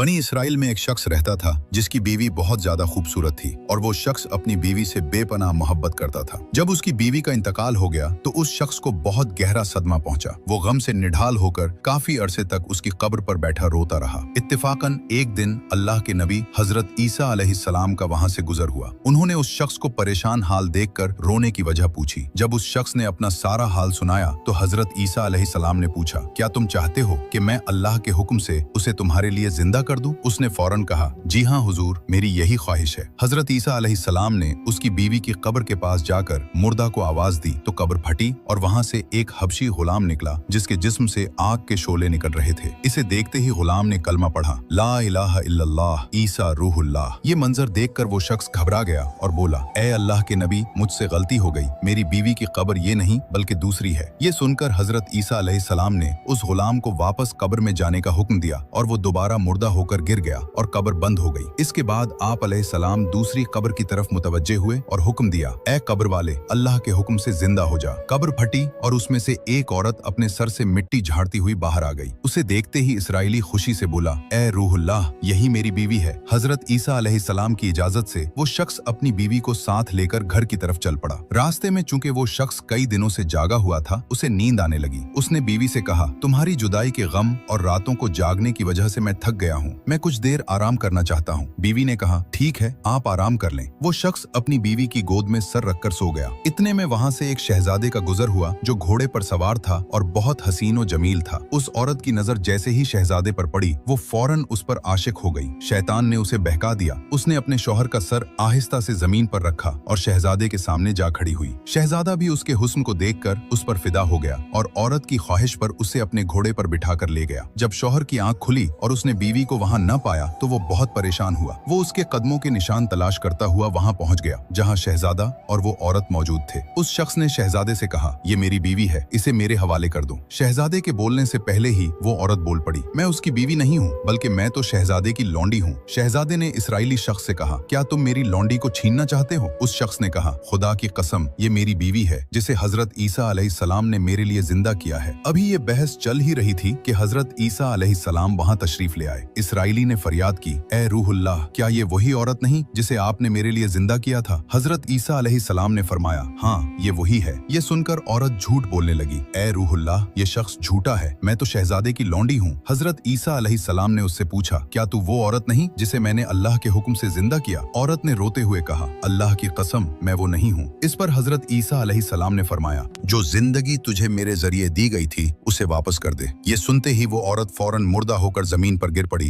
बनी इसराइल में एक शख्स रहता था जिसकी बीवी बहुत ज्यादा खूबसूरत थी और वो शख्स अपनी बीवी से बेपनाह मोहब्बत करता था। जब उसकी बीवी का इंतकाल हो गया तो उस शख्स को बहुत गहरा सदमा पहुंचा। वो गम से निढाल होकर काफी अरसे तक उसकी कब्र पर बैठा रोता रहा। इत्तेफाकन एक दिन अल्लाह के नबी हजरत ईसा अलैहिस्सलाम का वहां से गुजर हुआ। उन्होंने उस शख्स को परेशान हाल देखकर रोने की वजह पूछी। जब उस शख्स ने अपना सारा हाल सुनाया तो हजरत ईसा अलैहिस्सलाम ने पूछा, क्या तुम चाहते हो कि मैं अल्लाह के हुक्म से उसे तुम्हारे लिए जिंदा कर दूं? उसने फौरन कहा, जी हाँ हुजूर, मेरी यही ख्वाहिश है। हजरत ईसा अलैहिस्सलाम ने उसकी बीवी की कब्र के पास जाकर मुर्दा को आवाज दी तो कब्र फटी और वहां से एक हबशी गुलाम निकला जिसके जिस्म से आग के शोले निकल रहे थे। इसे देखते ही गुलाम ने कलमा पढ़ा, ला इलाहा इल्लल्लाह ईसा रूहुल्लाह। ये मंजर देखकर वो शख्स घबरा गया और बोला, ए अल्लाह के नबी, मुझसे गलती हो गई, मेरी बीवी की कब्र ये नहीं बल्कि दूसरी है। ये सुनकर हजरत ईसा अलैहिस्सलाम ने उस गुलाम को वापस कब्र में जाने का हुक्म दिया और वो दोबारा मुर्दा होकर गिर गया और कब्र बंद हो गई। इसके बाद आप अलैहिस्सलाम दूसरी कब्र की तरफ मुतवज्जे हुए और हुक्म दिया, ए कब्र वाले, अल्लाह के हुक्म से जिंदा हो जा। कब्र फटी और उसमें से एक औरत अपने सर से मिट्टी झाड़ती हुई बाहर आ गई। उसे देखते ही इसराइली खुशी से बोला, ए रूहुल्लाह, यही मेरी बीवी है। हजरत ईसा अलैहिस्सलाम की इजाजत से वो शख्स अपनी बीवी को साथ लेकर घर की तरफ चल पड़ा। रास्ते में चूंकि वो शख्स कई दिनों से जागा हुआ था, उसे नींद आने लगी। उसने बीवी से कहा, तुम्हारी जुदाई के गम और रातों को जागने की वजह से मैं थक गया हूँ, मैं कुछ देर आराम करना चाहता हूँ। बीवी ने कहा, ठीक है, आप आराम कर लें। वो शख्स अपनी बीवी की गोद में सर रखकर सो गया। इतने में वहाँ से एक शहजादे का गुजर हुआ जो घोड़े पर सवार था और बहुत हसीन और जमील था। उस औरत की नजर जैसे ही शहजादे पर पड़ी, वो फौरन उस पर आशिक हो गई। शैतान ने उसे बहका दिया। उसने अपने शौहर का सर आहिस्ता से जमीन पर रखा और शहजादे के सामने जा खड़ी हुई। शहजादा भी उसके हुस्न को देखकर उस पर फिदा हो गया और औरत की ख्वाहिश पर उसे अपने घोड़े पर बिठाकर ले गया। जब शौहर की आंख खुली और उसने बीवी को वहां न पाया तो वो बहुत परेशान हुआ। वो उसके कदमों के निशान तलाश करता हुआ वहां पहुंच गया जहां शहजादा और वो औरत मौजूद थे। उस शख्स ने शहजादे से कहा, ये मेरी बीवी है, इसे मेरे हवाले कर दो। शहजादे के बोलने से पहले ही वो औरत बोल पड़ी, मैं उसकी बीवी नहीं हूँ, बल्कि मैं तो शहजादे की लौंडी हूँ। शहजादे ने इसराइली शख्स से कहा, क्या तुम मेरी लौंडी को छीनना चाहते हो? उस शख्स ने कहा, खुदा की कसम, ये मेरी बीवी है जिसे हजरत ईसा अलैहिस्सलाम ने मेरे लिए जिंदा किया है। अभी ये बहस चल ही रही थी कि हजरत ईसा अलैहिस्सलाम वहां तशरीफ ले आए। इसराइली ने फरियाद की, ए रूहुल्लाह, क्या ये वही औरत नहीं जिसे आपने मेरे लिए जिंदा किया था? हजरत ईसा अलैहिस्सलाम ने फरमाया, हाँ, ये वही है। ये सुनकर औरत झूठ बोलने लगी, ए रूहुल्लाह, ये शख्स झूठा है, मैं तो शहजादे की लौंडी हूँ। हजरत ईसा अलैहिस्सलाम ने उससे पूछा, क्या तू वो औरत नहीं जिसे मैंने अल्लाह के हुक्म से जिंदा किया? औरत ने रोते हुए कहा, अल्लाह की कसम, मैं वो नहीं हूँ। इस पर हजरत ईसा अलैहिस्सलाम ने फरमाया, जो जिंदगी तुझे मेरे जरिए दी गई थी उसे वापस कर दे। ये सुनते ही वो औरत फौरन मुर्दा होकर जमीन पर गिर पड़ी